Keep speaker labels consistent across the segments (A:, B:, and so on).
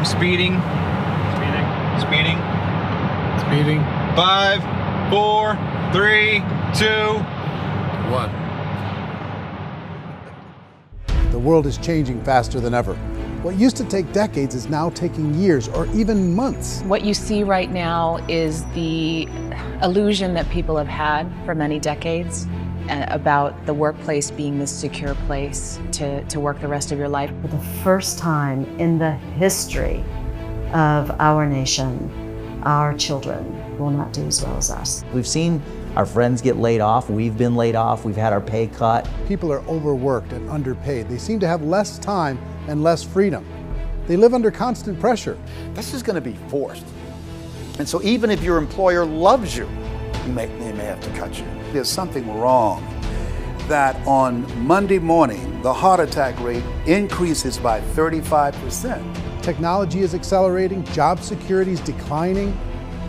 A: I'm speeding. Speeding. 5, 4, 3, 2, 1.
B: The world is changing faster than ever. What used to take decades is now taking years or even months.
C: What you see right now is the illusion that people have had for many decades about the workplace being this secure place to work the rest of your life.
D: For the first time in the history of our nation, our children will not do as well as us.
E: We've seen our friends get laid off, we've been laid off, we've had our pay cut.
B: People are overworked and underpaid. They seem to have less time and less freedom. They live under constant pressure.
F: This is going to be forced. And so even if your employer loves you, they may have to cut you. There's something wrong that on Monday morning, the heart attack rate increases by 35%.
B: Technology is accelerating, job security is declining.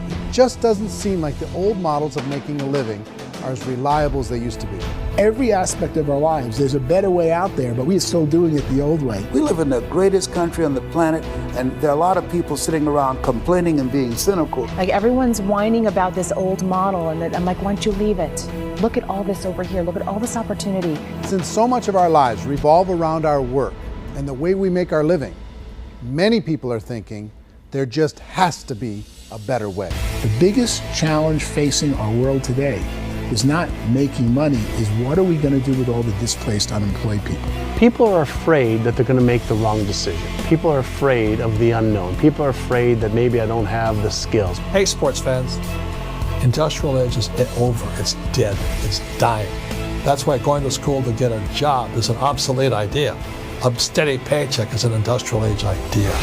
B: It just doesn't seem like the old models of making a living are as reliable as they used to be.
G: Every aspect of our lives, there's a better way out there, but we're still doing it the old way.
F: We live in the greatest country on the planet, and there are a lot of people sitting around complaining and being cynical.
C: Like everyone's whining about this old model, and I'm like, why don't you leave it? Look at all this over here. Look at all this opportunity.
B: Since so much of our lives revolve around our work and the way we make our living, many people are thinking there just has to be a better way.
G: The biggest challenge facing our world today is not making money, is what are we going to do with all the displaced, unemployed people?
H: People are afraid that they're going to make the wrong decision. People are afraid of the unknown. People are afraid that maybe I don't have the skills.
I: Hey, sports fans, industrial age is over. It's dead. It's dying. That's why going to school to get a job is an obsolete idea. A steady paycheck is an industrial age idea.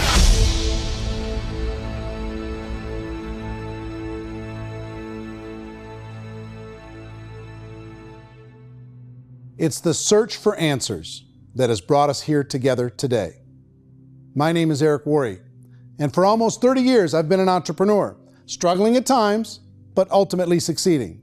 B: It's the search for answers that has brought us here together today. My name is Eric Worre, and for almost 30 years I've been an entrepreneur, struggling at times, but ultimately succeeding.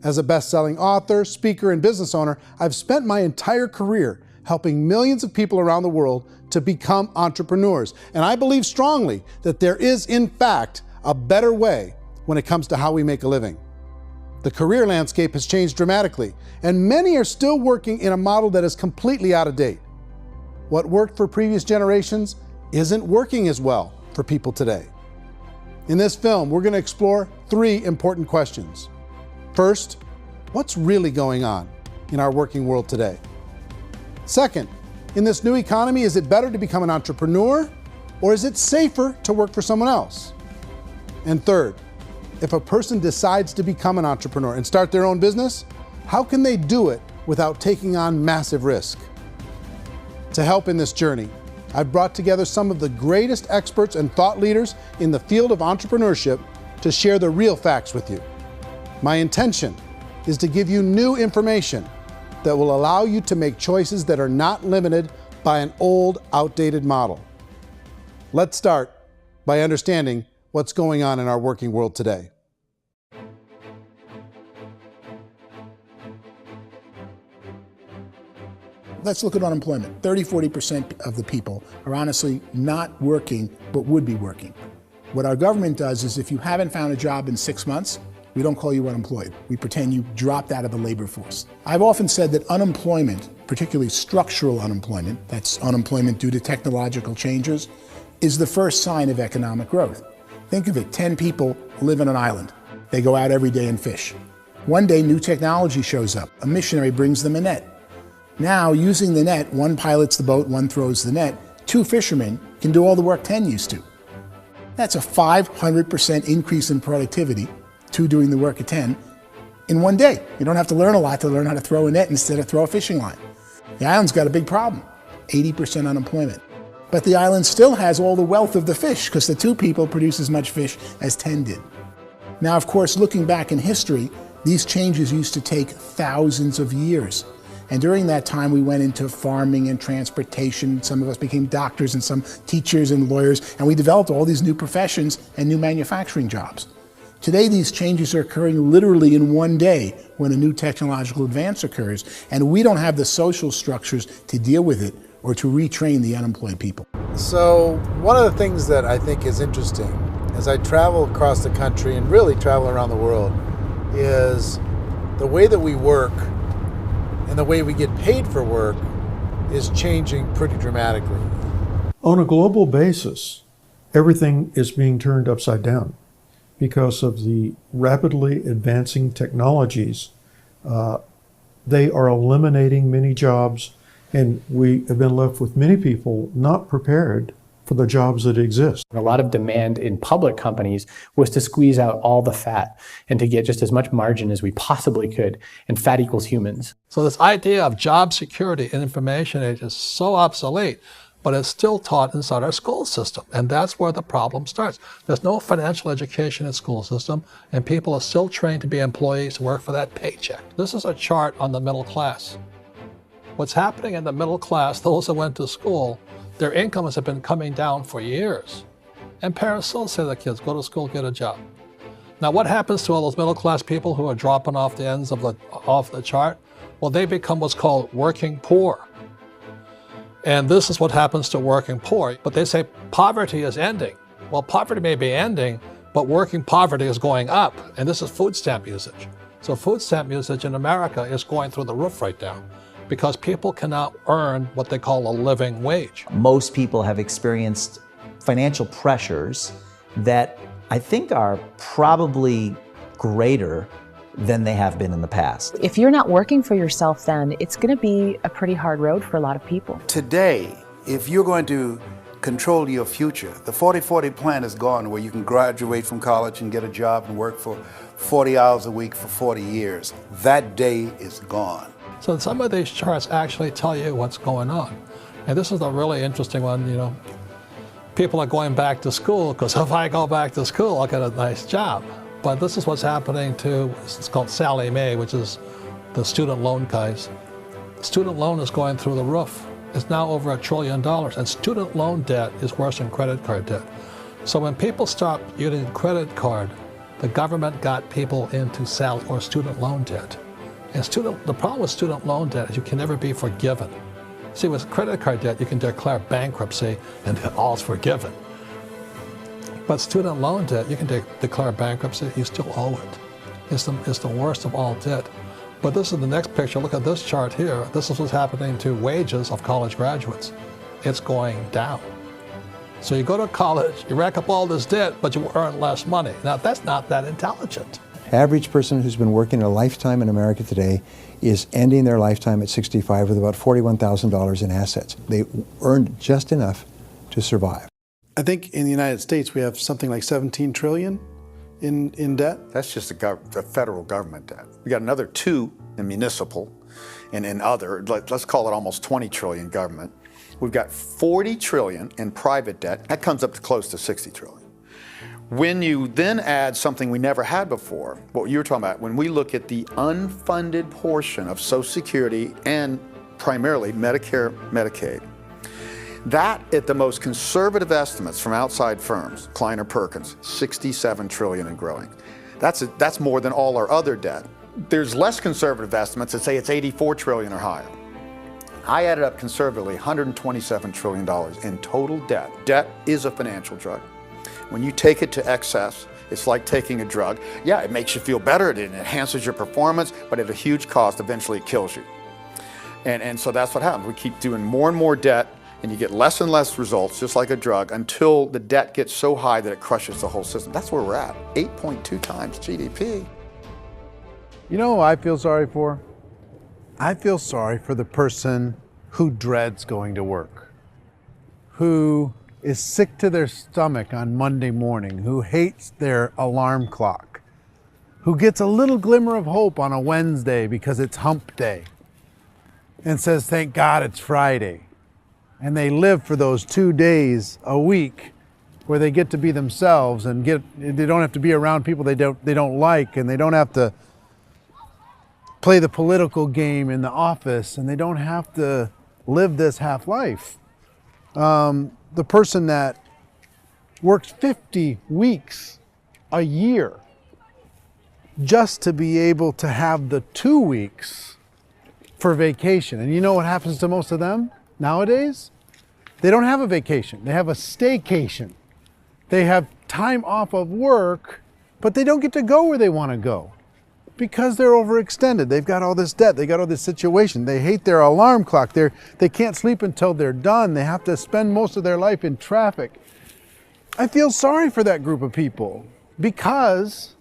B: As a best-selling author, speaker, and business owner, I've spent my entire career helping millions of people around the world to become entrepreneurs. And I believe strongly that there is, in fact, a better way when it comes to how we make a living. The career landscape has changed dramatically, and many are still working in a model that is completely out of date. What worked for previous generations isn't working as well for people today. In this film, we're going to explore 3 important questions. First, what's really going on in our working world today? Second, in this new economy, is it better to become an entrepreneur, or is it safer to work for someone else? And third, if a person decides to become an entrepreneur and start their own business, how can they do it without taking on massive risk? To help in this journey, I've brought together some of the greatest experts and thought leaders in the field of entrepreneurship to share the real facts with you. My intention is to give you new information that will allow you to make choices that are not limited by an old, outdated model. Let's start by understanding what's going on in our working world today.
G: Let's look at unemployment. 30–40% of the people are honestly not working, but would be working. What our government does is if you haven't found a job in 6 months, we don't call you unemployed. We pretend you dropped out of the labor force. I've often said that unemployment, particularly structural unemployment, that's unemployment due to technological changes, is the first sign of economic growth. Think of it, 10 people live on an island. They go out every day and fish. One day, new technology shows up. A missionary brings them a net. Now, using the net, one pilots the boat, one throws the net. 2 fishermen can do all the work 10 used to. That's a 500% increase in productivity, 2 doing the work of 10, in one day. You don't have to learn a lot to learn how to throw a net instead of throw a fishing line. The island's got a big problem, 80% unemployment. But the island still has all the wealth of the fish because the 2 people produce as much fish as 10 did. Now, of course, looking back in history, these changes used to take thousands of years. And during that time, we went into farming and transportation. Some of us became doctors and some teachers and lawyers, and we developed all these new professions and new manufacturing jobs. Today, these changes are occurring literally in one day when a new technological advance occurs, and we don't have the social structures to deal with it or to retrain the unemployed people.
B: So one of the things that I think is interesting as I travel across the country and really travel around the world is the way that we work and the way we get paid for work is changing pretty dramatically.
J: On a global basis, everything is being turned upside down because of the rapidly advancing technologies. They are eliminating many jobs, and we have been left with many people not prepared for the jobs that exist.
K: A lot of demand in public companies was to squeeze out all the fat and to get just as much margin as we possibly could, and fat equals humans.
I: So this idea of job security and information age is so obsolete, but it's still taught inside our school system, and that's where the problem starts. There's no financial education in the school system, and people are still trained to be employees who work for that paycheck. This is a chart on the middle class. What's happening in the middle class, those that went to school, their incomes have been coming down for years. And parents still say to their kids, go to school, get a job. Now what happens to all those middle class people who are dropping off the ends of the chart? Well, they become what's called working poor. And this is what happens to working poor. But they say poverty is ending. Well, poverty may be ending, but working poverty is going up. And this is food stamp usage. So food stamp usage in America is going through the roof right now, because people cannot earn what they call a living wage.
E: Most people have experienced financial pressures that I think are probably greater than they have been in the past.
C: If you're not working for yourself, then it's going to be a pretty hard road for a lot of people.
F: Today, if you're going to control your future, the 40-40 plan is gone, where you can graduate from college and get a job and work for 40 hours a week for 40 years. That day is gone.
I: So some of these charts actually tell you what's going on. And this is a really interesting one, you know. People are going back to school because if I go back to school, I'll get a nice job. But this is what's happening to, it's called Sallie Mae, which is the student loan guys. Student loan is going through the roof. It's now over $1 trillion, and student loan debt is worse than credit card debt. So when people stopped using credit card, the government got people into student loan debt. And the problem with student loan debt is you can never be forgiven. See, with credit card debt, you can declare bankruptcy and all's forgiven. But student loan debt, you can declare bankruptcy, you still owe it. It's the worst of all debt. But this is the next picture. Look at this chart here. This is what's happening to wages of college graduates. It's going down. So you go to college, you rack up all this debt, but you earn less money. Now, that's not that intelligent.
L: Average person who's been working a lifetime in America today is ending their lifetime at 65 with about $41,000 in assets. They earned just enough to survive.
B: I think in the United States we have something like 17 trillion in debt.
F: That's just the federal government debt. We got another 2 in municipal and in other, let's call it almost 20 trillion government. We've got 40 trillion in private debt. That comes up to close to 60 trillion. When you then add something we never had before, what you were talking about, when we look at the unfunded portion of Social Security and primarily Medicare, Medicaid, that at the most conservative estimates from outside firms, Kleiner Perkins, 67 trillion and growing. That's more than all our other debt. There's less conservative estimates that say it's 84 trillion or higher. I added up conservatively $127 trillion in total debt. Debt is a financial drug. When you take it to excess, it's like taking a drug. Yeah, it makes you feel better, it enhances your performance, but at a huge cost, eventually it kills you. And so that's what happens. We keep doing more and more debt, and you get less and less results, just like a drug, until the debt gets so high that it crushes the whole system. That's where we're at, 8.2 times GDP.
B: You know who I feel sorry for? I feel sorry for the person who dreads going to work, who is sick to their stomach on Monday morning, who hates their alarm clock, who gets a little glimmer of hope on a Wednesday because it's hump day and says, thank God it's Friday. And they live for those 2 days a week where they get to be themselves and they don't have to be around people they don't like, and they don't have to play the political game in the office, and they don't have to live this half life. The person that works 50 weeks a year just to be able to have the 2 weeks for vacation. And you know what happens to most of them nowadays? They don't have a vacation. They have a staycation. They have time off of work, but they don't get to go where they want to go because they're overextended. They've got all this debt. They got all this situation. They hate their alarm clock. They can't sleep until they're done. They have to spend most of their life in traffic. I feel sorry for that group of people because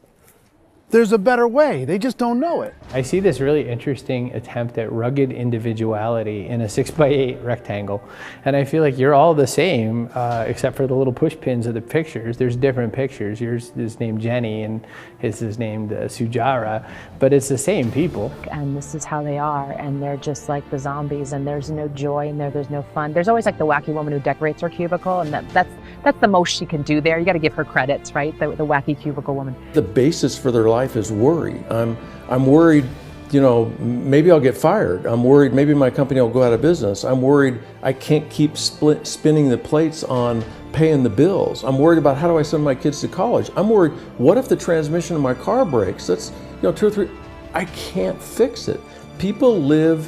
B: there's a better way. They just don't know it.
K: I see this really interesting attempt at rugged individuality in a 6x8 rectangle. And I feel like you're all the same, except for the little push pins of the pictures. There's different pictures. Yours is named Jenny and his is named Sujara, but it's the same people.
C: And this is how they are, and they're just like the zombies, and there's no joy in there, there's no fun. There's always like the wacky woman who decorates her cubicle, and that's the most she can do there. You got to give her credits, right? The wacky cubicle woman.
M: The basis for their life is worry. I'm worried, you know, maybe I'll get fired. I'm worried maybe my company will go out of business. I'm worried I can't keep spinning the plates on paying the bills. I'm worried about how do I send my kids to college. I'm worried, what if the transmission of my car breaks? That's, you know, 2 or 3, I can't fix it. People live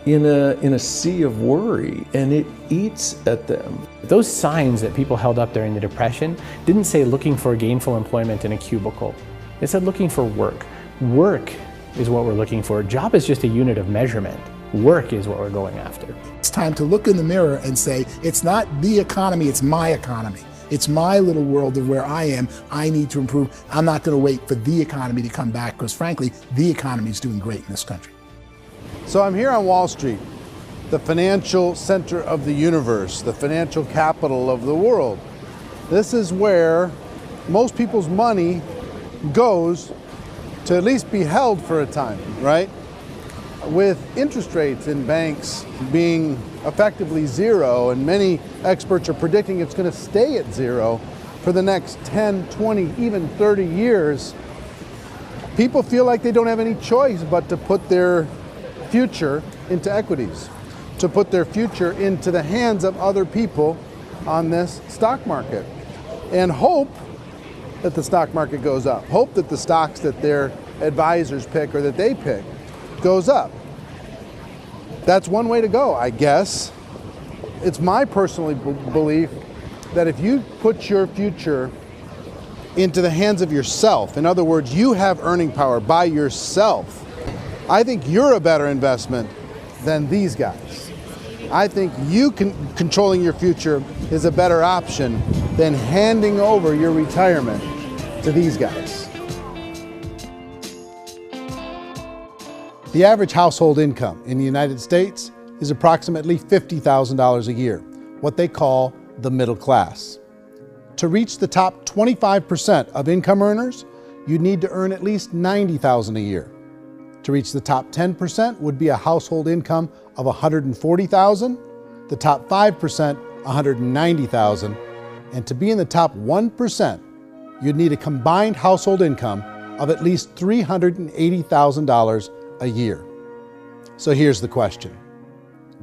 M: in a sea of worry, and it eats at them.
K: Those signs that people held up during the Depression didn't say looking for gainful employment in a cubicle. It said looking for work. Work is what we're looking for. Job is just a unit of measurement. Work is what we're going after.
G: It's time to look in the mirror and say, it's not the economy, it's my economy. It's my little world of where I am. I need to improve. I'm not going to wait for the economy to come back because frankly, the economy is doing great in this country.
B: So I'm here on Wall Street, the financial center of the universe, the financial capital of the world. This is where most people's money goes to at least be held for a time, right? With interest rates in banks being effectively zero, and many experts are predicting it's going to stay at zero for the next 10, 20, even 30 years, people feel like they don't have any choice but to put their future into equities, to put their future into the hands of other people on this stock market, and hope that the stock market goes up, hope that the stocks that their advisors pick or that they pick goes up. That's one way to go, I guess. It's my personal belief that if you put your future into the hands of yourself, in other words, you have earning power by yourself, I think you're a better investment than these guys. I think you controlling your future is a better option than handing over your retirement to these guys. The average household income in the United States is approximately $50,000 a year, what they call the middle class. To reach the top 25% of income earners, you'd need to earn at least $90,000 a year. To reach the top 10% would be a household income of $140,000, the top 5%, $190,000, and to be in the top 1%, you'd need a combined household income of at least $380,000 a year. So here's the question.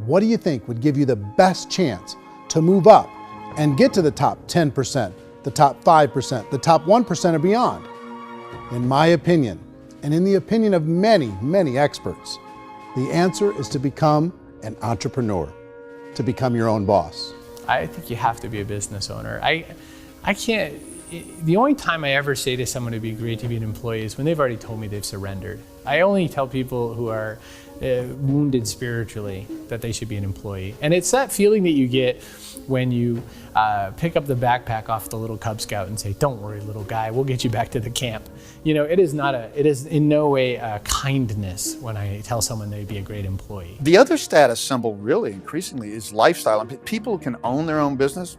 B: What do you think would give you the best chance to move up and get to the top 10%, the top 5%, the top 1% or beyond? In my opinion, and in the opinion of many, many experts, the answer is to become an entrepreneur, to become your own boss.
K: I think you have to be a business owner. I can't, the only time I ever say to someone it'd be great to be an employee is when they've already told me they've surrendered. I only tell people who are wounded spiritually that they should be an employee. And it's that feeling that you get when you pick up the backpack off the little Cub Scout and say, "Don't worry, little guy, we'll get you back to the camp." You know, it is in no way a kindness when I tell someone they'd be a great employee.
F: The other status symbol really increasingly is lifestyle. And people can own their own business,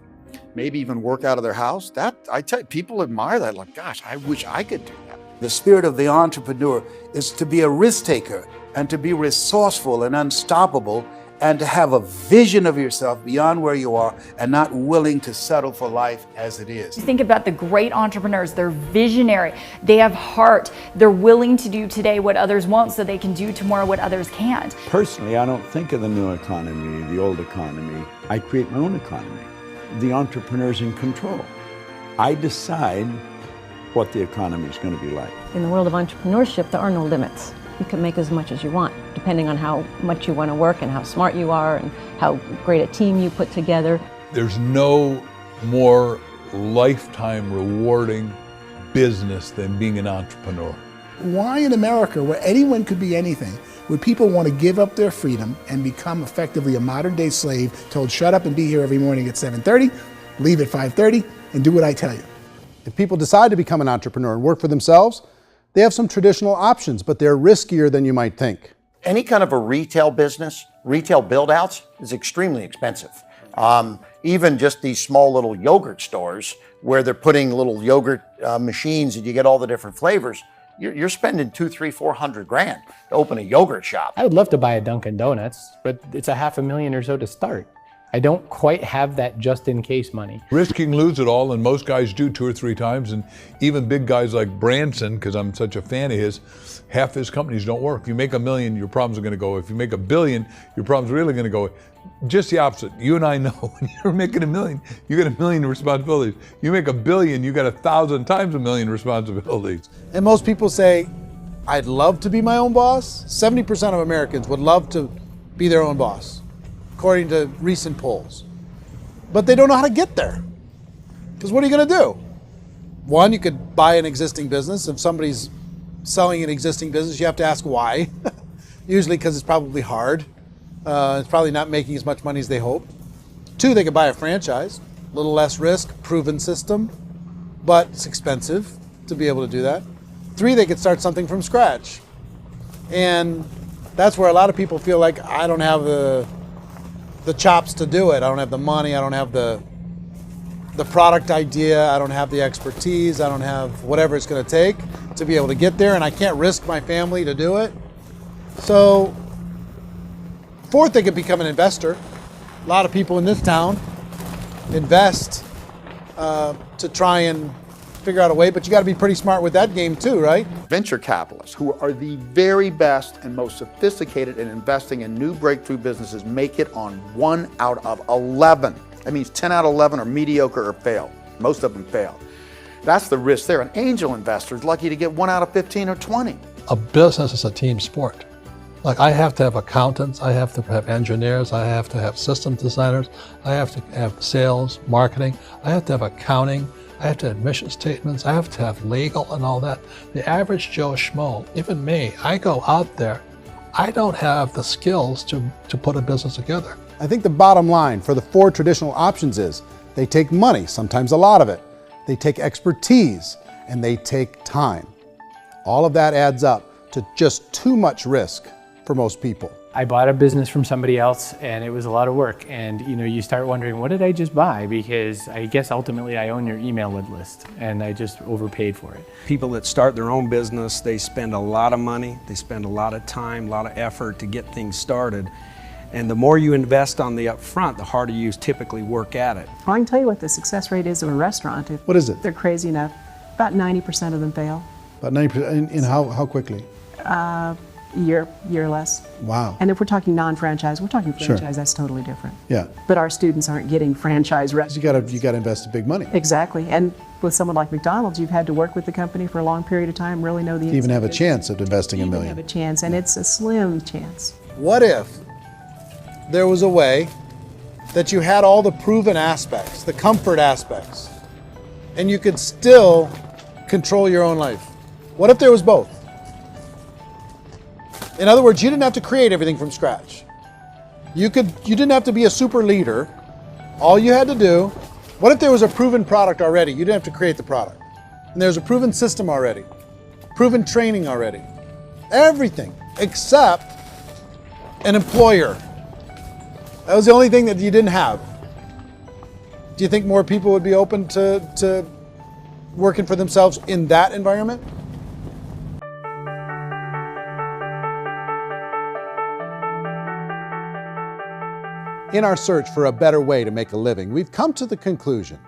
F: maybe even work out of their house. That, I tell you, people admire that. Like, gosh, I wish I could do that. The spirit of the entrepreneur is to be a risk taker and to be resourceful and unstoppable and to have a vision of yourself beyond where you are and not willing to settle for life as it is.
N: Think about the great entrepreneurs. They're visionary. They have heart. They're willing to do today what others won't so they can do tomorrow what others can't.
O: Personally, I don't think of the new economy, the old economy. I create my own economy. The entrepreneur's in control. I decide what the economy is going to be like.
P: In the world of entrepreneurship, there are no limits. you can make as much as you want, depending on how much you want to work and how smart you are and how great a team you put together.
Q: There's no more lifetime rewarding business than being an entrepreneur.
G: Why in America, where anyone could be anything, would people want to give up their freedom and become effectively a modern-day slave, told shut up and be here every morning at 7:30, leave at 5:30, and do what I tell you?
B: If people decide to become an entrepreneur and work for themselves, they have some traditional options, but they're riskier than you might think.
R: Any kind of a retail business, retail build-outs is extremely expensive. Even just these small little yogurt stores where they're putting little yogurt machines and you get all the different flavors, you're spending $200,000, $300,000, $400,000 to open a yogurt shop.
K: I would love to buy a Dunkin' Donuts, but it's $500,000 or so to start. I don't quite have that just in case money.
Q: Risk you can lose it all, and most guys do 2 or 3 times, and even big guys like Branson, because I'm such a fan of his, half his companies don't work. If you make $1 million, your problems are going to go. If you make $1 billion, your problems are really going to go. Just the opposite. You and I know when you're making $1 million, you got $1 million responsibilities. You make $1 billion, you got 1,000 times $1 million responsibilities.
B: And most people say, I'd love to be my own boss. 70% of Americans would love to be their own boss, according to recent polls. But they don't know how to get there. Because what are you going to do? One, you could buy an existing business. If somebody's selling an existing business, you have to ask why. Usually because it's probably hard. It's probably not making as much money as they hope. 2, they could buy a franchise. A little less risk, proven system, but it's expensive to be able to do that. 3, they could start something from scratch. And that's where a lot of people feel like, I don't have the chops to do it. I don't have the money. I don't have the product idea. I don't have the expertise. I don't have whatever it's going to take to be able to get there, and I can't risk my family to do it. So 4th, they could become an investor. A lot of people in this town invest to try and figure out a way, but you got to be pretty smart with that game too, right?
F: Venture capitalists, who are the very best and most sophisticated in investing in new breakthrough businesses, make it on 1 out of 11. That means 10 out of 11 are mediocre or fail. Most of them fail. That's the risk there. An angel investor is lucky to get 1 out of 15 or 20.
I: A business is a team sport. Like, I have to have accountants, I have to have engineers, I have to have system designers, I have to have sales, marketing, I have to have accounting, I have to have mission statements, I have to have legal and all that. The average Joe Schmo, even me, I go out there, I don't have the skills to put a business together.
B: I think the bottom line for the 4 traditional options is they take money, sometimes a lot of it. They take expertise, and they take time. All of that adds up to just too much risk for most people.
K: I bought a business from somebody else and it was a lot of work, and you start wondering, what did I just buy? Because I guess ultimately I own your email list and I just overpaid for it.
S: People that start their own business, they spend a lot of money, they spend a lot of time, a lot of effort to get things started. And the more you invest on the upfront, the harder you typically work at it.
T: Well, I can tell you what the success rate is of a restaurant.
B: What is it?
T: They're crazy enough. About 90% of them fail.
B: About 90%, in how quickly?
T: Year or less.
B: Wow.
T: And if we're talking non-franchise, we're talking franchise,
B: Sure.
T: That's totally different.
B: Yeah.
T: But our students aren't getting franchise restaurants.
B: You got to invest big money.
T: Exactly. And with someone like McDonald's, you've had to work with the company for a long period of time, really know the
B: To even have a
T: inside
B: chance of investing $1
T: business.
B: million.
T: Have a chance, and it's a slim chance.
B: What if there was a way that you had all the proven aspects, the comfort aspects, and you could still control your own life? What if there was both? In other words, you didn't have to create everything from scratch. You didn't have to be a super leader. All you had to do, what if there was a proven product already? You didn't have to create the product. And there's a proven system already, proven training already. Everything except an employer. That was the only thing that you didn't have. Do you think more people would be open to working for themselves in that environment? In our search for a better way to make a living, we've come to the conclusion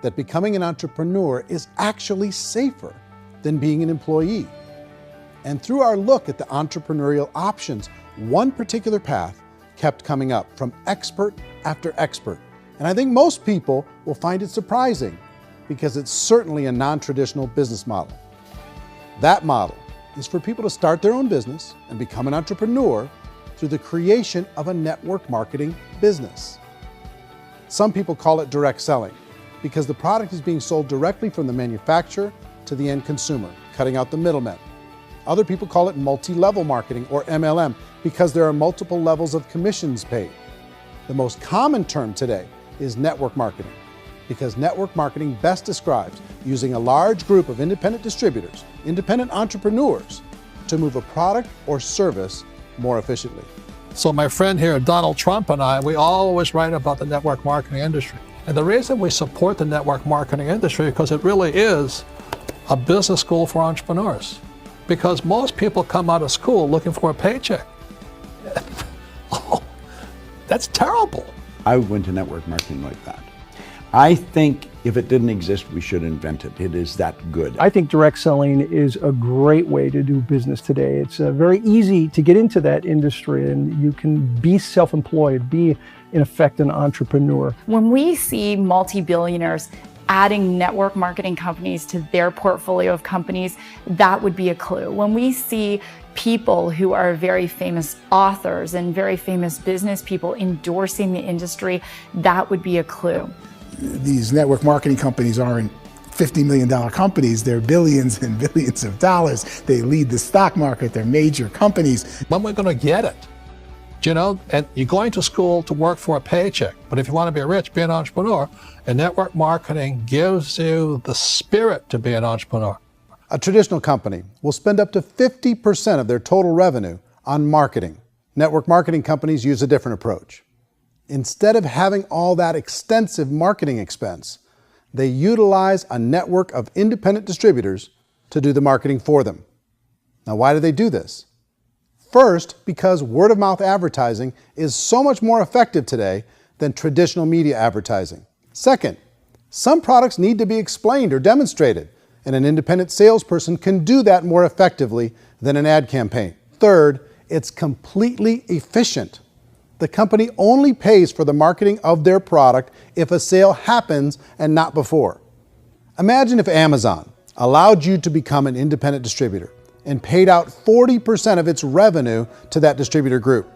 B: that becoming an entrepreneur is actually safer than being an employee. And through our look at the entrepreneurial options, one particular path kept coming up from expert after expert. And I think most people will find it surprising because it's certainly a non-traditional business model. That model is for people to start their own business and become an entrepreneur through the creation of a network marketing business. Some people call it direct selling because the product is being sold directly from the manufacturer to the end consumer, cutting out the middlemen. Other people call it multi-level marketing, or MLM, because there are multiple levels of commissions paid. The most common term today is network marketing, because network marketing best describes using a large group of independent distributors, independent entrepreneurs, to move a product or service more efficiently.
I: So my friend here, Donald Trump, and I, we always write about the network marketing industry. And the reason we support the network marketing industry is because it really is a business school for entrepreneurs. Because most people come out of school looking for a paycheck. Oh, that's terrible.
O: I went to network marketing like that. I think if it didn't exist, we should invent it. It is that good.
U: I think direct selling is a great way to do business today. It's very easy to get into that industry, and you can be self-employed, be in effect an entrepreneur.
N: When we see multi-billionaires adding network marketing companies to their portfolio of companies, that would be a clue. When we see people who are very famous authors and very famous business people endorsing the industry, that would be a clue.
G: These network marketing companies aren't $50 million companies, they're billions and billions of dollars. They lead the stock market, they're major companies.
I: When we're going to get it? You know, and you're going to school to work for a paycheck, but if you want to be rich, be an entrepreneur, and network marketing gives you the spirit to be an entrepreneur.
B: A traditional company will spend up to 50% of their total revenue on marketing. Network marketing companies use a different approach. Instead of having all that extensive marketing expense, they utilize a network of independent distributors to do the marketing for them. Now, why do they do this? First, because word-of-mouth advertising is so much more effective today than traditional media advertising. Second, some products need to be explained or demonstrated, and an independent salesperson can do that more effectively than an ad campaign. Third, it's completely efficient. The company only pays for the marketing of their product if a sale happens and not before. Imagine if Amazon allowed you to become an independent distributor and paid out 40% of its revenue to that distributor group.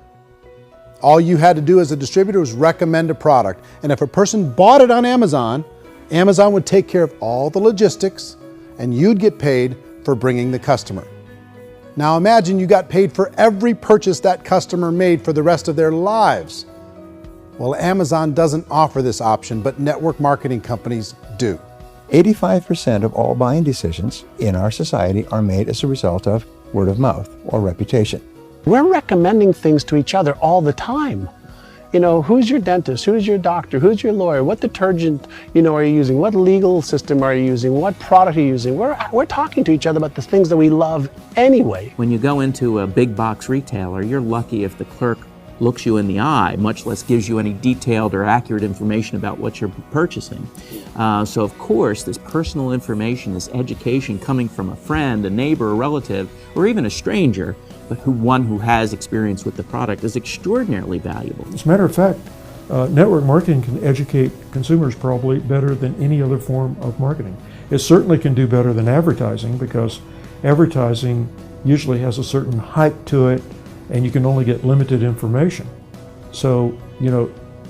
B: All you had to do as a distributor was recommend a product, and if a person bought it on Amazon, Amazon would take care of all the logistics, and you'd get paid for bringing the customer. Now imagine you got paid for every purchase that customer made for the rest of their lives. Well, Amazon doesn't offer this option, but network marketing companies do.
L: 85% of all buying decisions in our society are made as a result of word of mouth or reputation.
H: We're recommending things to each other all the time. You know, who's your dentist? Who's your doctor? Who's your lawyer? What detergent, are you using? What legal system are you using? What product are you using? We're talking to each other about the things that we love anyway.
V: When you go into a big box retailer, you're lucky if the clerk looks you in the eye, much less gives you any detailed or accurate information about what you're purchasing. So of course, this personal information, this education coming from a friend, a neighbor, a relative, or even a stranger, but one who has experience with the product is extraordinarily valuable.
J: As a matter of fact, network marketing can educate consumers probably better than any other form of marketing. It certainly can do better than advertising because advertising usually has a certain hype to it and you can only get limited information. So,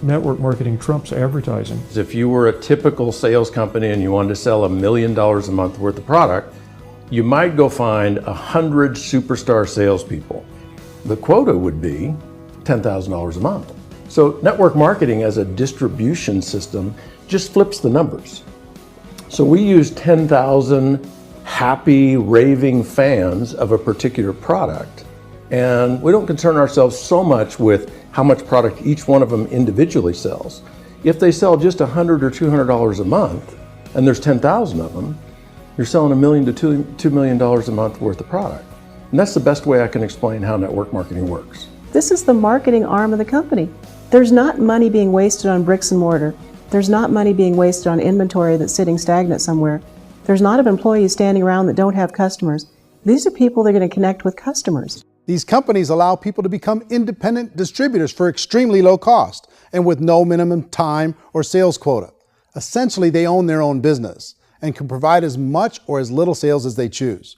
J: network marketing trumps advertising.
M: If you were a typical sales company and you wanted to sell $1 million a month worth of product, you might go find 100 superstar salespeople. The quota would be $10,000 a month. So network marketing as a distribution system just flips the numbers. So we use 10,000 happy, raving fans of a particular product, and we don't concern ourselves so much with how much product each one of them individually sells. If they sell just $100 or $200 a month, and there's 10,000 of them, you're selling $1 million to $2 million a month worth of product. And that's the best way I can explain how network marketing works.
T: This is the marketing arm of the company. There's not money being wasted on bricks and mortar. There's not money being wasted on inventory that's sitting stagnant somewhere. There's not of employees standing around that don't have customers. These are people that are going to connect with customers.
B: These companies allow people to become independent distributors for extremely low cost and with no minimum time or sales quota. Essentially, they own their own business and can provide as much or as little sales as they choose.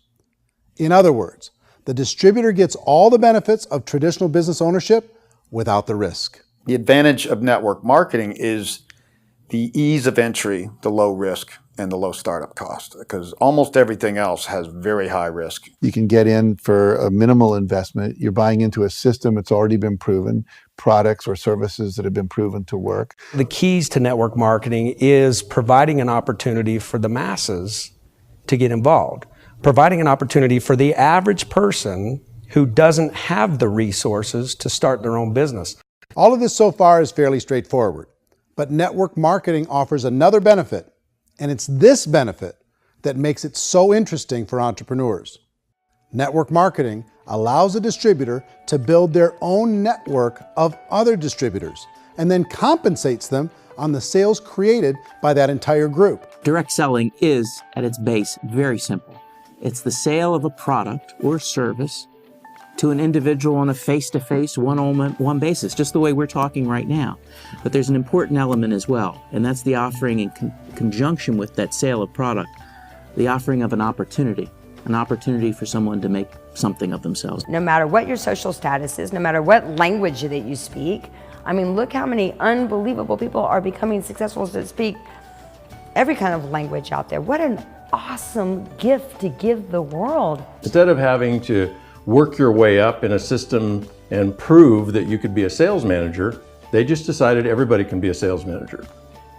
B: In other words, the distributor gets all the benefits of traditional business ownership without the risk.
A: The advantage of network marketing is the ease of entry, the low risk, and the low startup cost, because almost everything else has very high risk.
L: You can get in for a minimal investment. You're buying into a system that's already been proven, products or services that have been proven to work.
S: The keys to network marketing is providing an opportunity for the masses to get involved, providing an opportunity for the average person who doesn't have the resources to start their own business.
B: All of this so far is fairly straightforward, but network marketing offers another benefit, and it's this benefit that makes it so interesting for entrepreneurs. Network marketing allows a distributor to build their own network of other distributors and then compensates them on the sales created by that entire group.
V: Direct selling is, at its base, very simple. It's the sale of a product or service to an individual on a face-to-face, one-on-one basis, just the way we're talking right now. But there's an important element as well, and that's the offering in conjunction with that sale of product, the offering of an opportunity for someone to make something of themselves.
D: No matter what your social status is, no matter what language that you speak, I mean, look how many unbelievable people are becoming successful to speak every kind of language out there. What an awesome gift to give the world.
M: Instead of having to work your way up in a system and prove that you could be a sales manager, they just decided everybody can be a sales manager.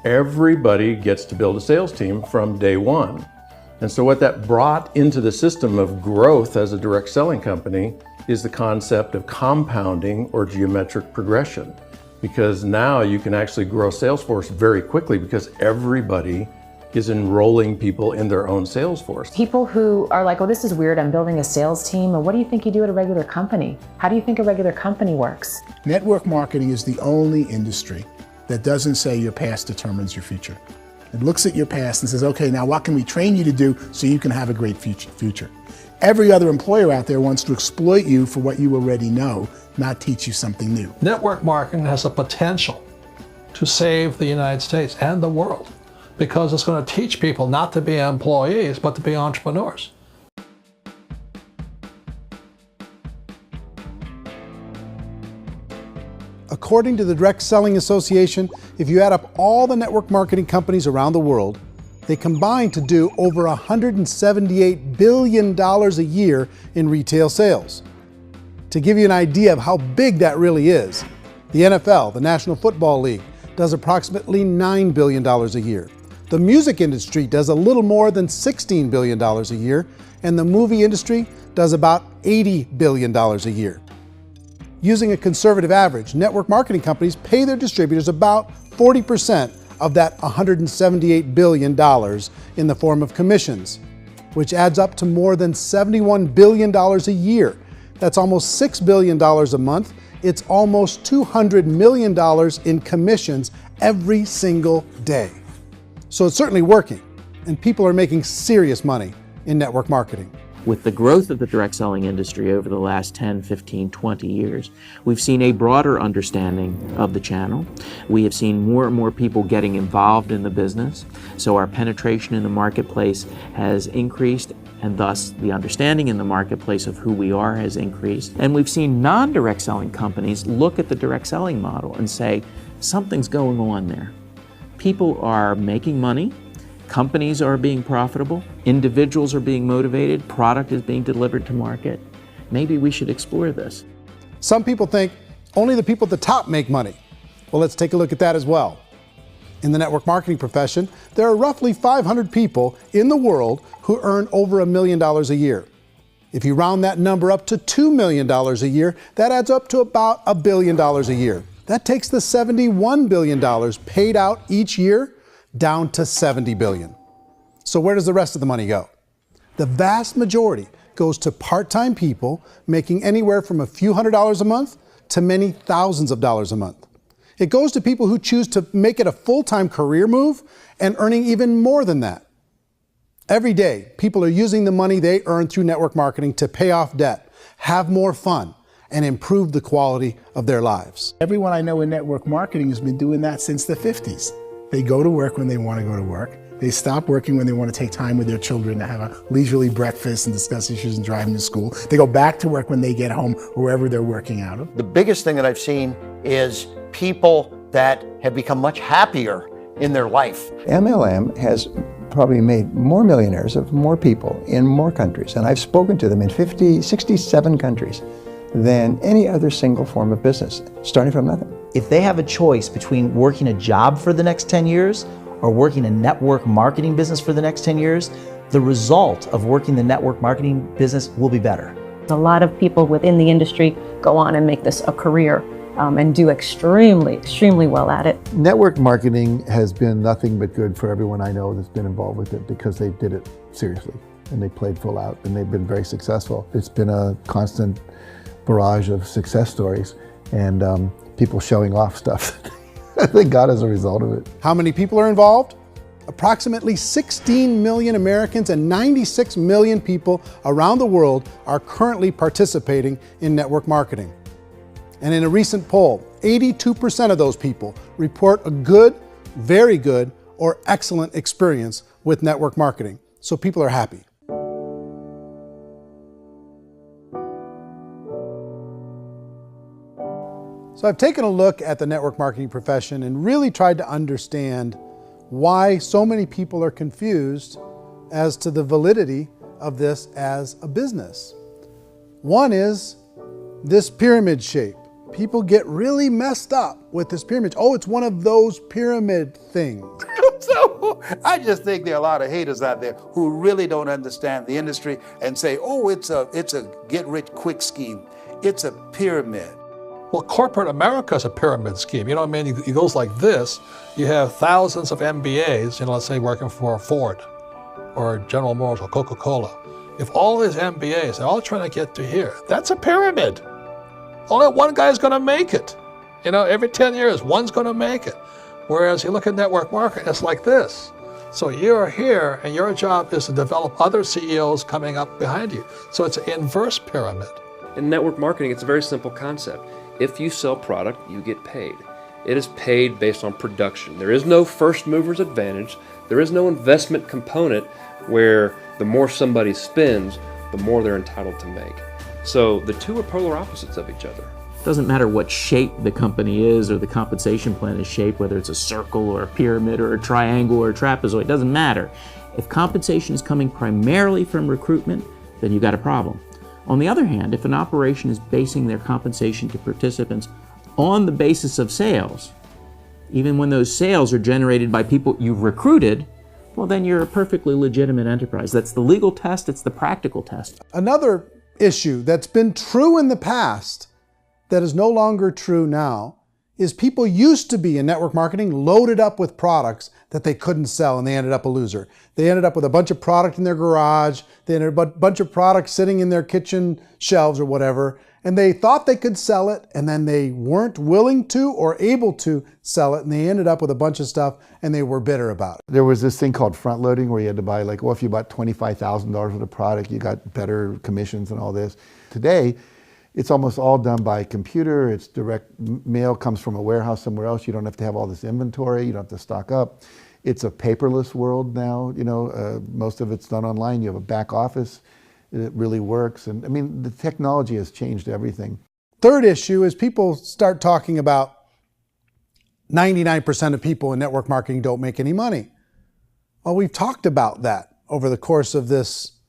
M: Everybody gets to build a sales team from day one. And so what that brought into the system of growth as a direct selling company is the concept of compounding or geometric progression. Because now you can actually grow Salesforce very quickly because everybody is enrolling people in their own sales force.
C: People who are like, oh, this is weird, I'm building a sales team. And what do you think you do at a regular company? How do you think a regular company works?
G: Network marketing is the only industry that doesn't say your past determines your future. It looks at your past and says, okay, now what can we train you to do so you can have a great future? Every other employer out there wants to exploit you for what you already know, not teach you something new.
I: Network marketing has a potential to save the United States and the world, because it's going to teach people not to be employees, but to be entrepreneurs.
B: According to the Direct Selling Association, if you add up all the network marketing companies around the world, they combine to do over $178 billion a year in retail sales. To give you an idea of how big that really is, the NFL, the National Football League, does approximately $9 billion a year. The music industry does a little more than $16 billion a year, and the movie industry does about $80 billion a year. Using a conservative average, network marketing companies pay their distributors about 40% of that $178 billion in the form of commissions, which adds up to more than $71 billion a year. That's almost $6 billion a month. It's almost $200 million in commissions every single day. So it's certainly working, and people are making serious money in network marketing.
V: With the growth of the direct selling industry over the last 10, 15, 20 years, we've seen a broader understanding of the channel. We have seen more and more people getting involved in the business, so our penetration in the marketplace has increased, and thus the understanding in the marketplace of who we are has increased. And we've seen non-direct selling companies look at the direct selling model and say, something's going on there. People are making money, companies are being profitable, individuals are being motivated, product is being delivered to market. Maybe we should explore this.
B: Some people think only the people at the top make money. Well, let's take a look at that as well. In the network marketing profession, there are roughly 500 people in the world who earn over $1 million a year. If you round that number up to $2 million a year, that adds up to about $1 billion a year. That takes the $71 billion paid out each year down to $70 billion. So where does the rest of the money go? The vast majority goes to part-time people making anywhere from a few $100s a month to many thousands of dollars a month. It goes to people who choose to make it a full-time career move and earning even more than that. Every day, people are using the money they earn through network marketing to pay off debt, have more fun, and improve the quality of their lives.
G: Everyone I know in network marketing has been doing that since the 50s. They go to work when they want to go to work. They stop working when they want to take time with their children to have a leisurely breakfast and discuss issues and driving to school. They go back to work when they get home, wherever they're working out of.
R: The biggest thing that I've seen is people that have become much happier in their life.
L: MLM has probably made more millionaires of more people in more countries, and I've spoken to them in 67 countries, than any other single form of business, starting from nothing.
E: If they have a choice between working a job for the next 10 years or working a network marketing business for the next 10 years, the result of working the network marketing business will be better.
P: A lot of people within the industry go on and make this a career and do extremely well at it.
W: Network marketing has been nothing but good for everyone I know that's been involved with it because they did it seriously and they played full out and they've been very successful. It's been a constant barrage of success stories and people showing off stuff that they got as a result of it.
B: How many people are involved? Approximately 16 million Americans and 96 million people around the world are currently participating in network marketing. And in a recent poll, 82% of those people report a good, very good, or excellent experience with network marketing. So people are happy. So I've taken a look at the network marketing profession and really tried to understand why so many people are confused as to the validity of this as a business. One is this pyramid shape. People get really messed up with this pyramid. Oh, it's one of those pyramid things.
F: So I just think there are a lot of haters out there who really don't understand the industry and say, oh, it's a get-rich-quick scheme. It's a pyramid.
I: Well, corporate America is a pyramid scheme. You know what I mean? It goes like this. You have thousands of MBAs, let's say working for Ford or General Motors or Coca-Cola. If all these MBAs are all trying to get to here, that's a pyramid. Only one guy's going to make it. Every 10 years, one's going to make it. Whereas you look at network marketing, it's like this. So you're here, and your job is to develop other CEOs coming up behind you. So it's an inverse pyramid.
X: In network marketing, it's a very simple concept. If you sell product, you get paid. It is paid based on production. There is no first mover's advantage. There is no investment component where the more somebody spends, the more they're entitled to make. So the two are polar opposites of each other.
V: It doesn't matter what shape the company is or the compensation plan is shaped, whether it's a circle or a pyramid or a triangle or a trapezoid, it doesn't matter. If compensation is coming primarily from recruitment, then you've got a problem. On the other hand, if an operation is basing their compensation to participants on the basis of sales, even when those sales are generated by people you've recruited, well, then you're a perfectly legitimate enterprise. That's the legal test, it's the practical test.
B: Another issue that's been true in the past that is no longer true now is people used to be in network marketing loaded up with products that they couldn't sell and they ended up a loser. They ended up with a bunch of product in their garage, they ended up with a bunch of products sitting in their kitchen shelves or whatever, and they thought they could sell it and then they weren't willing to or able to sell it and they ended up with a bunch of stuff and they were bitter about it.
W: There was this thing called front loading where you had to buy if you bought $25,000 worth of product, you got better commissions and all this. Today, it's almost all done by computer. It's direct mail, comes from a warehouse somewhere else. You don't have to have all this inventory. You don't have to stock up. It's a paperless world now. Most of it's done online. You have a back office. It really works. And I mean, the technology has changed everything.
B: Third issue is people start talking about 99% of people in network marketing don't make any money. Well, we've talked about that over the course of this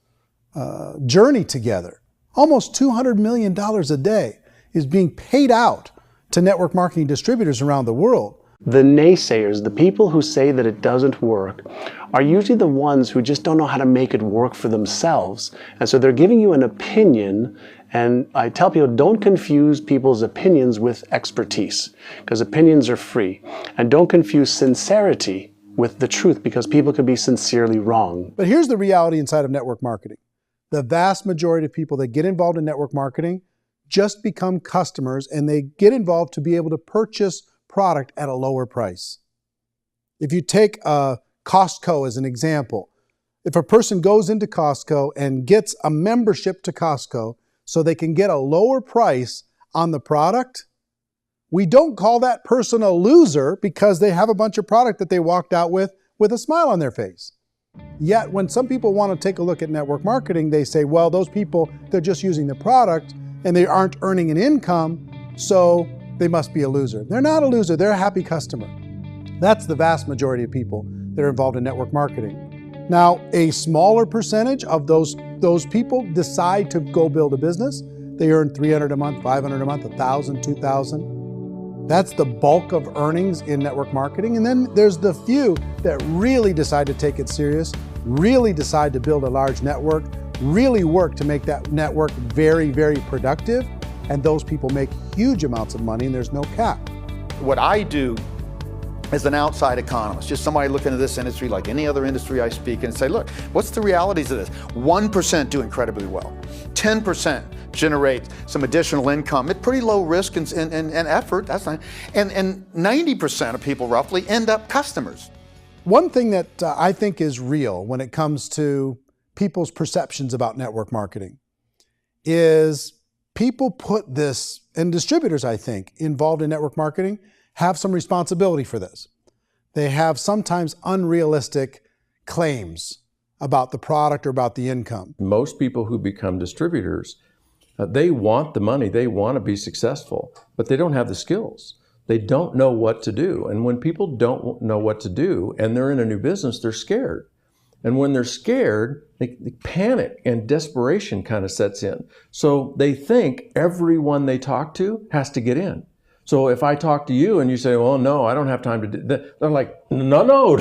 B: journey together. Almost $200 million a day is being paid out to network marketing distributors around the world.
H: The naysayers, the people who say that it doesn't work, are usually the ones who just don't know how to make it work for themselves. And so they're giving you an opinion, and I tell people, don't confuse people's opinions with expertise, because opinions are free. And don't confuse sincerity with the truth, because people can be sincerely wrong.
B: But here's the reality inside of network marketing. The vast majority of people that get involved in network marketing just become customers, and they get involved to be able to purchase product at a lower price. If you take Costco as an example, if a person goes into Costco and gets a membership to Costco so they can get a lower price on the product, we don't call that person a loser because they have a bunch of product that they walked out with with a smile on their face. Yet when some people want to take a look at network marketing, they say, well, those people, they're just using the product and they aren't earning an income, so they must be a loser. They're not a loser, they're a happy customer. That's the vast majority of people that are involved in network marketing. Now, a smaller percentage of those people decide to go build a business. They earn $300 a month, $500 a month, $1,000, $2,000. That's the bulk of earnings in network marketing. And then there's the few that really decide to take it serious, really decide to build a large network, really work to make that network very, very productive. And those people make huge amounts of money and there's no cap.
A: What I do as an outside economist, just somebody looking at this industry like any other industry I speak in and say, look, what's the realities of this? 1% do incredibly well. 10% generate some additional income at pretty low risk and effort, that's not, and 90% of people roughly end up customers.
B: One thing that I think is real when it comes to people's perceptions about network marketing is people put this, and distributors, I think, involved in network marketing have some responsibility for this. They have sometimes unrealistic claims about the product or about the income.
M: Most people who become distributors, they want the money, they want to be successful, but they don't have the skills. They don't know what to do. And when people don't know what to do and they're in a new business, they're scared. And when they're scared, they panic and desperation kind of sets in. So they think everyone they talk to has to get in. So if I talk to you and you say, well, no, I don't have time to do that, they're like, no,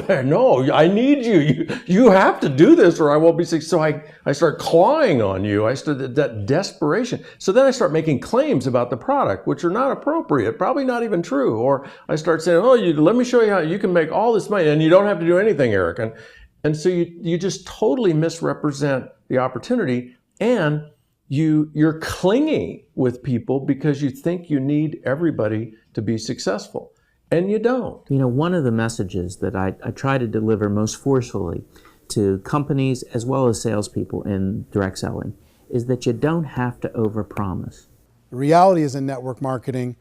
M: I need you. You have to do this or I won't be successful. So I start clawing on you. I start that desperation. So then I start making claims about the product, which are not appropriate, probably not even true. Or I start saying, oh, let me show you how you can make all this money and you don't have to do anything, Eric. And so you just totally misrepresent the opportunity, and you're clingy with people because you think you need everybody to be successful, and you don't.
V: You know, one of the messages that I try to deliver most forcefully to companies as well as salespeople in direct selling is that you don't have to overpromise.
B: The reality is in network marketing,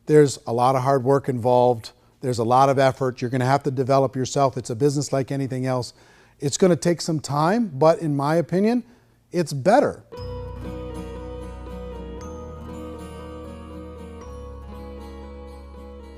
B: there's a lot of hard work involved. There's a lot of effort. You're going to have to develop yourself. It's a business like anything else. It's going to take some time, but in my opinion, it's better.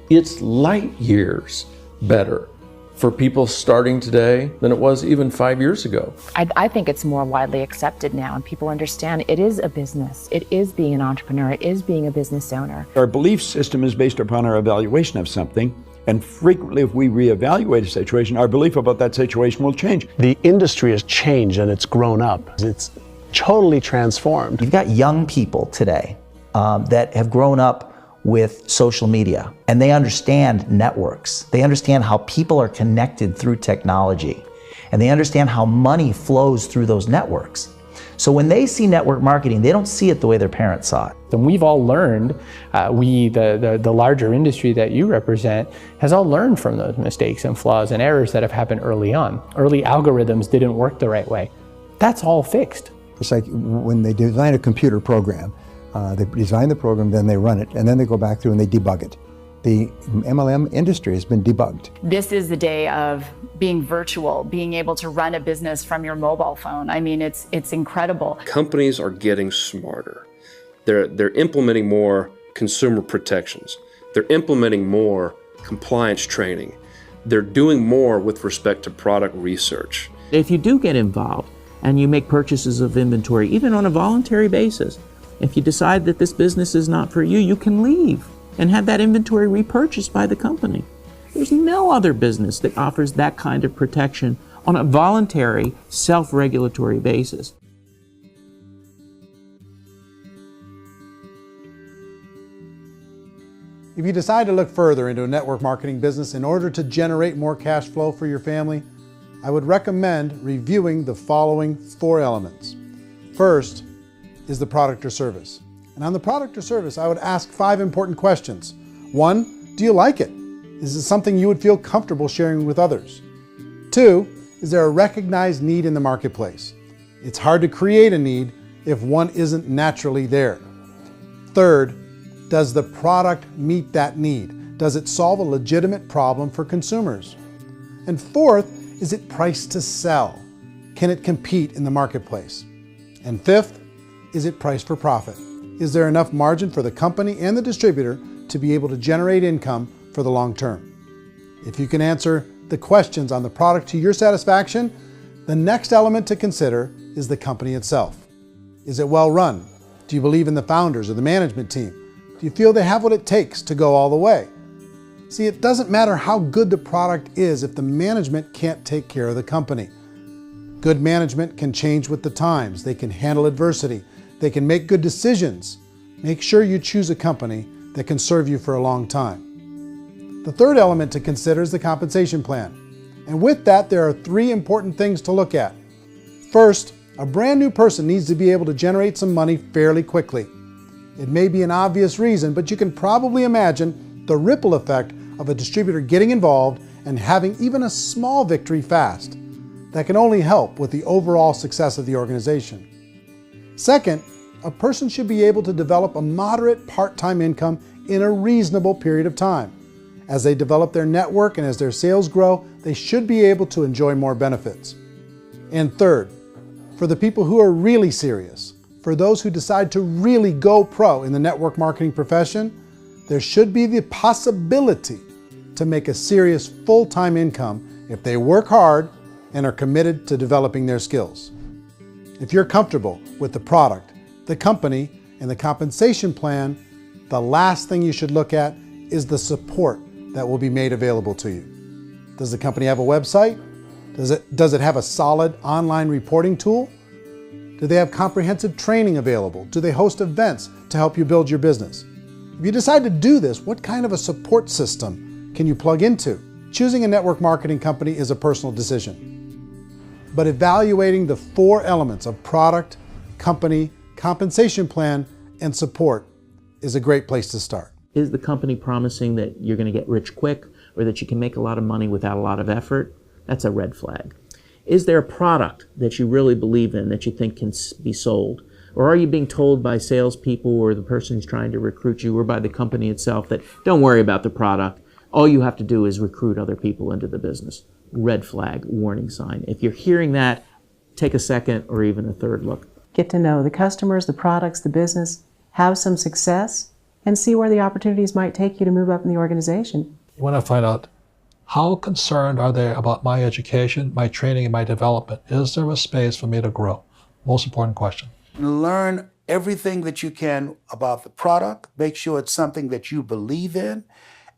M: It's light years better for people starting today than it was even 5 years ago.
C: I think it's more widely accepted now, and people understand it is a business. It is being an entrepreneur. It is being a business owner.
K: Our belief system is based upon our evaluation of something. And frequently, if we reevaluate a situation, our belief about that situation will change.
H: The industry has changed and it's grown up. It's totally transformed.
E: You've got young people today that have grown up with social media, and they understand networks. They understand how people are connected through technology, and they understand how money flows through those networks. So when they see network marketing, they don't see it the way their parents saw it.
O: And we've all learned, the larger industry that you represent, has all learned from those mistakes and flaws and errors that have happened early on. Early algorithms didn't work the right way. That's all fixed.
L: It's like when they design a computer program, they design the program, then they run it, and then they go back through and they debug it. The MLM industry has been debugged.
N: This is the day of being virtual, being able to run a business from your mobile phone. I mean, it's incredible.
X: Companies are getting smarter. They're implementing more consumer protections. They're implementing more compliance training. They're doing more with respect to product research.
V: If you do get involved and you make purchases of inventory, even on a voluntary basis, if you decide that this business is not for you, you can leave and have that inventory repurchased by the company. There's no other business that offers that kind of protection on a voluntary, self-regulatory basis.
B: If you decide to look further into a network marketing business in order to generate more cash flow for your family, I would recommend reviewing the following 4 elements. First is the product or service. And on the product or service, I would ask 5 important questions. 1, do you like it? Is it something you would feel comfortable sharing with others? 2, is there a recognized need in the marketplace? It's hard to create a need if one isn't naturally there. 3rd, does the product meet that need? Does it solve a legitimate problem for consumers? And 4th, Is it priced to sell? Can it compete in the marketplace? And fifth, is it priced for profit? Is there enough margin for the company and the distributor to be able to generate income for the long term? If you can answer the questions on the product to your satisfaction, the next element to consider is the company itself. Is it well run? Do you believe in the founders or the management team? Do you feel they have what it takes to go all the way? See, it doesn't matter how good the product is if the management can't take care of the company. Good management can change with the times. They can handle adversity. They can make good decisions. Make sure you choose a company that can serve you for a long time. The third element to consider is the compensation plan. And with that, there are 3 important things to look at. First, a brand new person needs to be able to generate some money fairly quickly. It may be an obvious reason, but you can probably imagine the ripple effect of a distributor getting involved and having even a small victory fast. That can only help with the overall success of the organization. Second, a person should be able to develop a moderate part-time income in a reasonable period of time. As they develop their network and as their sales grow, they should be able to enjoy more benefits. And third, for the people who are really serious, for those who decide to really go pro in the network marketing profession, there should be the possibility to make a serious full-time income if they work hard and are committed to developing their skills. If you're comfortable with the product, the company, and the compensation plan, the last thing you should look at is the support that will be made available to you. Does the company have a website? Does it have a solid online reporting tool? Do they have comprehensive training available? Do they host events to help you build your business? If you decide to do this, what kind of a support system can you plug into? Choosing a network marketing company is a personal decision. But evaluating the 4 elements of product, company, compensation plan, and support is a great place to start.
V: Is the company promising that you're going to get rich quick or that you can make a lot of money without a lot of effort? That's a red flag. Is there a product that you really believe in that you think can be sold? Or are you being told by salespeople or the person who's trying to recruit you or by the company itself that don't worry about the product, all you have to do is recruit other people into the business? Red flag, warning sign. If you're hearing that, take a second or even a third look.
P: Get to know the customers, the products, the business, have some success, and see where the opportunities might take you to move up in the organization.
I: You want to find out how concerned are they about my education, my training, and my development? Is there a space for me to grow? Most important question.
F: Learn everything that you can about the product. Make sure it's something that you believe in,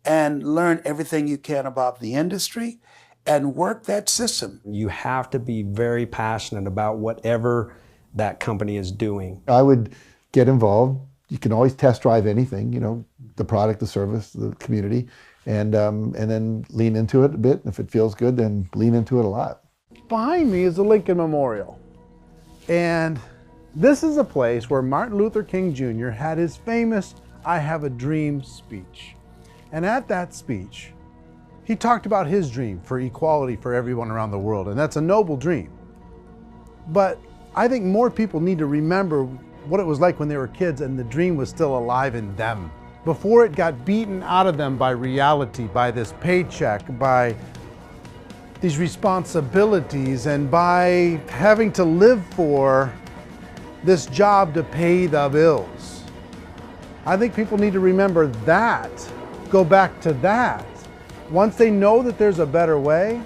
F: and learn everything you can about the industry and work that system.
S: You have to be very passionate about whatever that company is doing.
W: I would get involved. You can always test drive anything, you know, the product, the service, the community, and then lean into it a bit. If it feels good, then lean into it a lot.
B: Behind me is the Lincoln Memorial. And this is a place where Martin Luther King Jr. had his famous "I Have a Dream" speech. And at that speech, he talked about his dream for equality for everyone around the world, and that's a noble dream. But I think more people need to remember what it was like when they were kids and the dream was still alive in them. Before it got beaten out of them by reality, by this paycheck, by these responsibilities, and by having to live for this job to pay the bills. I think people need to remember that, go back to that. Once they know that there's a better way,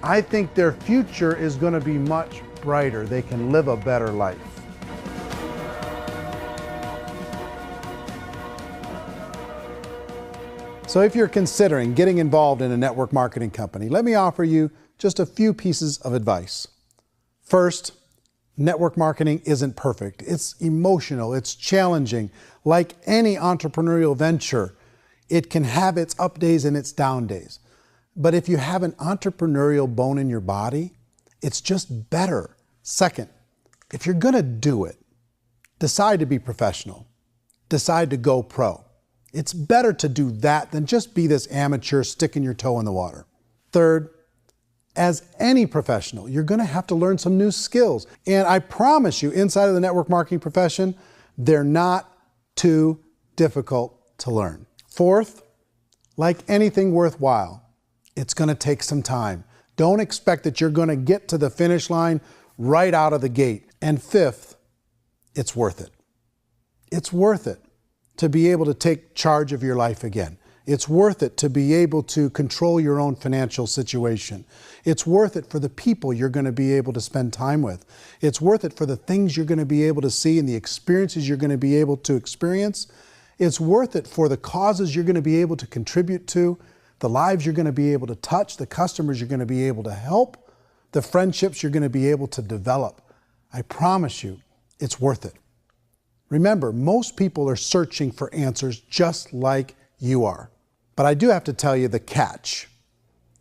B: I think their future is going to be much brighter. They can live a better life. So if you're considering getting involved in a network marketing company, let me offer you just a few pieces of advice. First, network marketing isn't perfect. It's emotional, it's challenging. Like any entrepreneurial venture, it can have its up days and its down days. But if you have an entrepreneurial bone in your body, it's just better. Second, if you're gonna do it, decide to be professional. Decide to go pro. It's better to do that than just be this amateur sticking your toe in the water. Third, as any professional, you're gonna have to learn some new skills. And I promise you, inside of the network marketing profession, they're not too difficult to learn. Fourth, like anything worthwhile, it's gonna take some time. Don't expect that you're going to get to the finish line right out of the gate. And fifth, it's worth it. It's worth it to be able to take charge of your life again. It's worth it to be able to control your own financial situation. It's worth it for the people you're going to be able to spend time with. It's worth it for the things you're going to be able to see and the experiences you're going to be able to experience. It's worth it for the causes you're going to be able to contribute to, the lives you're going to be able to touch, the customers you're going to be able to help, the friendships you're going to be able to develop. I promise you, it's worth it. Remember, most people are searching for answers just like you are. But I do have to tell you the catch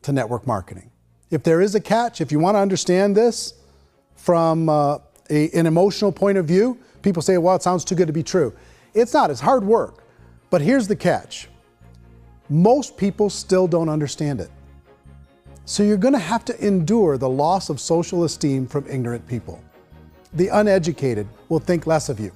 B: to network marketing. If there is a catch, if you want to understand this from an emotional point of view, people say, well, it sounds too good to be true. It's not, it's hard work. But here's the catch. Most people still don't understand it. So you're going to have to endure the loss of social esteem from ignorant people. The uneducated will think less of you.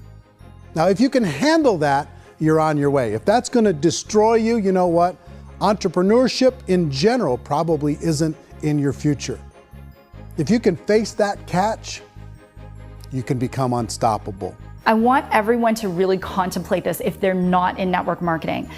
B: Now, if you can handle that, you're on your way. If that's going to destroy you, you know what? Entrepreneurship in general probably isn't in your future. If you can face that catch, you can become unstoppable.
N: I want everyone to really contemplate this if they're not in network marketing.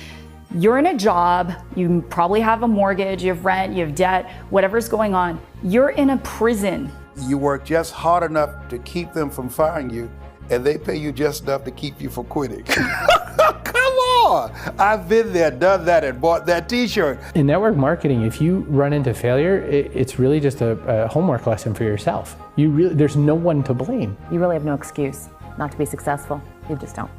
N: You're in a job, you probably have a mortgage, you have rent, you have debt, whatever's going on. You're in a prison.
F: You work just hard enough to keep them from firing you, and they pay you just enough to keep you from quitting. Come on! I've been there, done that, and bought that t-shirt.
O: In network marketing, if you run into failure, it's really just a homework lesson for yourself. There's no one to blame.
C: You really have no excuse not to be successful. You just don't.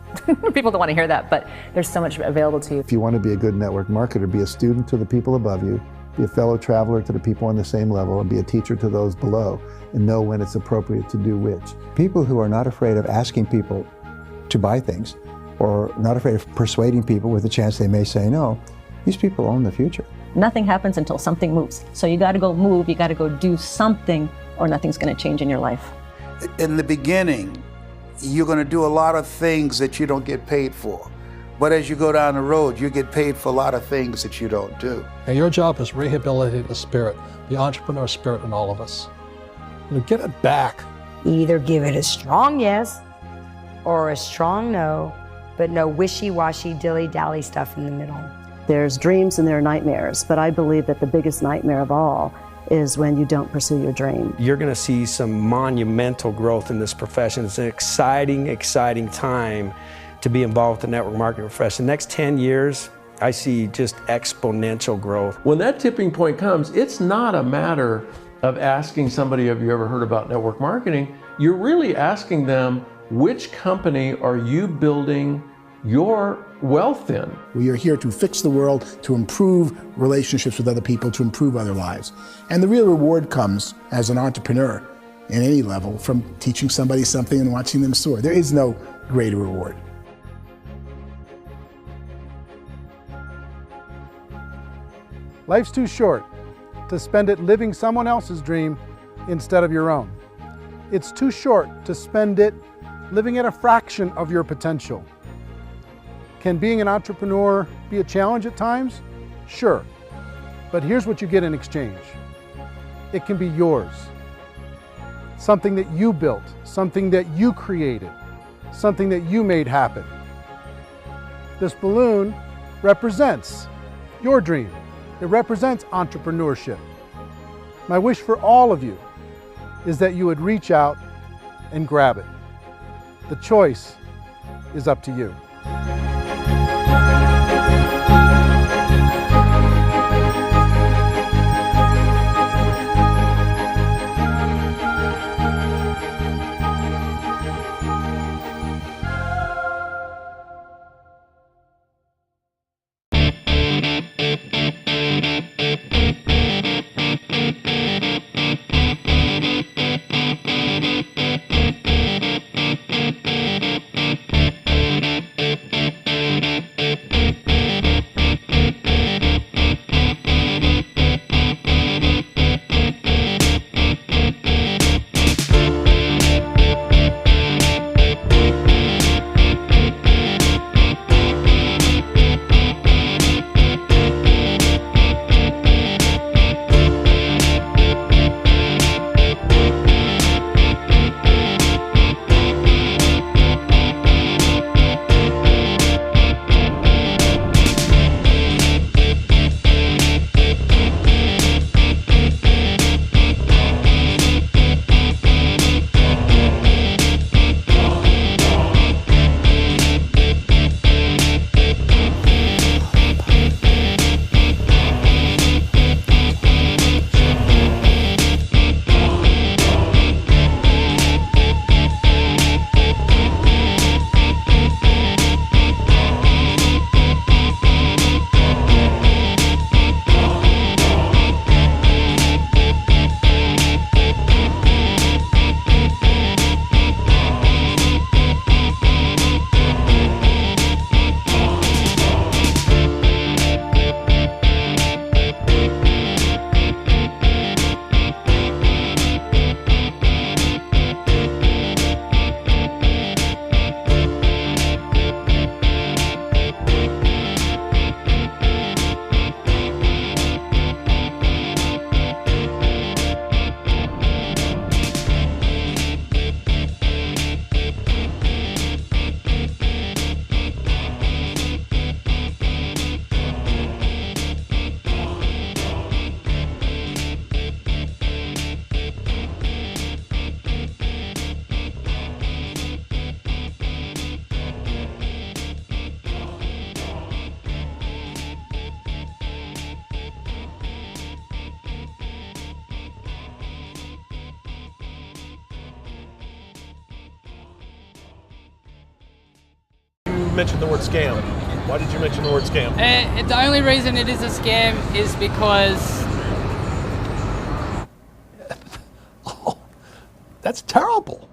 C: People don't want to hear that, but there's so much available to you.
W: If you want to be a good network marketer, be a student to the people above you, be a fellow traveler to the people on the same level, and be a teacher to those below, and know when it's appropriate to do which.
L: People who are not afraid of asking people to buy things, or not afraid of persuading people with the chance they may say no, these people own the future.
J: Nothing happens until something moves. So you got to go move, you got to go do something, or nothing's going to change in your life.
F: In the beginning, you're going to do a lot of things that you don't get paid for. But as you go down the road, you get paid for a lot of things that you don't do.
I: And your job is rehabilitate the spirit, the entrepreneur spirit in all of us. Get it back.
D: Either give it a strong yes or a strong no, but no wishy-washy, dilly-dally stuff in the middle.
P: There's dreams and there are nightmares, but I believe that the biggest nightmare of all is when you don't pursue your dream.
S: You're going to see some monumental growth in this profession. It's an exciting, exciting time to be involved with the network marketing profession. The next 10 years, I see just exponential growth.
M: When that tipping point comes, it's not a matter of asking somebody, have you ever heard about network marketing? You're really asking them, which company are you building your wealth in?
G: We are here to fix the world, to improve relationships with other people, to improve other lives. And the real reward comes as an entrepreneur in any level from teaching somebody something and watching them soar. There is no greater reward.
B: Life's too short to spend it living someone else's dream instead of your own. It's too short to spend it living at a fraction of your potential. Can being an entrepreneur be a challenge at times? Sure. But here's what you get in exchange. It can be yours. Something that you built, something that you created, something that you made happen. This balloon represents your dream. It represents entrepreneurship. My wish for all of you is that you would reach out and grab it. The choice is up to you.
I: mention the word scam? Why did you mention the word scam?
Q: The only reason it is a scam is because...
I: That's terrible.